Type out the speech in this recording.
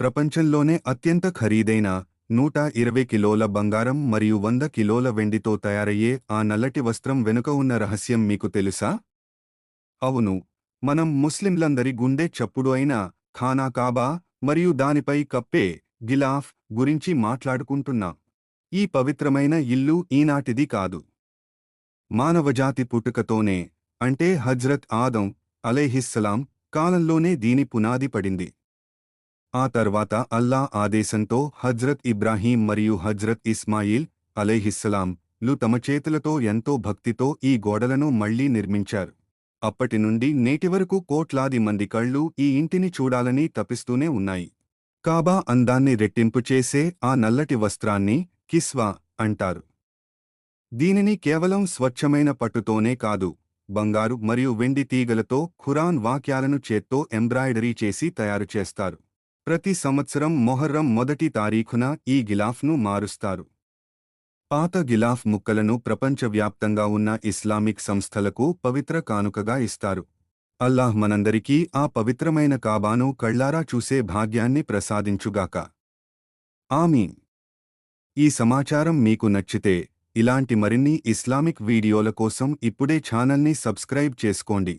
ప్రపంచంలోనే అత్యంత ఖరీదైన 120 కిలోల బంగారం మరియు 100 కిలోల వెండితో తయారయ్యే ఆ నల్లటి వస్త్రం వెనుక ఉన్న రహస్యం మీకు తెలుసా? అవును, మనం ముస్లింలందరి గుండె చప్పుడు అయిన ఖానా కాబా మరియు దానిపై కప్పే గిలాఫ్ గురించి మాట్లాడుకుంటున్నాం. ఈ పవిత్రమైన ఇల్లు ఈనాటిది కాదు. మానవజాతి పుట్టుకతోనే, అంటే హజ్రత్ ఆదం అలైహిస్సలాం కాలంలోనే దీని పునాది పడింది. ఆ తర్వాత అల్లా ఆదేశంతో హజ్రత్ ఇబ్రాహీం మరియు హజ్రత్ ఇస్మాయిల్ అలైహిస్సలాం లు తమ చేతులతో ఎంతో భక్తితో ఈ గోడలను మళ్లీ నిర్మించారు. అప్పటి నుండి నేటి వరకు కోట్లాది మంది కళ్ళు ఈ ఇంటిని చూడాలని తపిస్తూనే ఉన్నాయి. కాబా అందాన్ని రెట్టింపు చేసే ఆ నల్లటి వస్త్రాన్ని కిస్వా అంటారు. దీనిని కేవలం స్వచ్ఛమైన పట్టుతోనే కాదు, బంగారు మరియు వెండి తీగలతో ఖురాన్ వాక్యాలను చేత్తో ఎంబ్రాయిడరీ చేసి తయారు చేస్తారు. ప్రతి సంవత్సరం మొహర్రం మొదటి తారీఖున ఈ గిలాఫ్ను మారుస్తారు. పాత గిలాఫ్ ముక్కలను ప్రపంచవ్యాప్తంగా ఉన్న ఇస్లామిక్ సంస్థలకు పవిత్ర కానుకగా ఇస్తారు. అల్లాహ్ మనందరికీ ఆ పవిత్రమైన కాబాను కళ్లారా చూసే భాగ్యాన్ని ప్రసాదించుగాక. ఆమీన్. ఈ సమాచారం మీకు నచ్చితే ఇలాంటి మరిన్ని ఇస్లామిక్ వీడియోల కోసం ఇప్పుడే ఛానల్ని సబ్స్క్రైబ్ చేసుకోండి.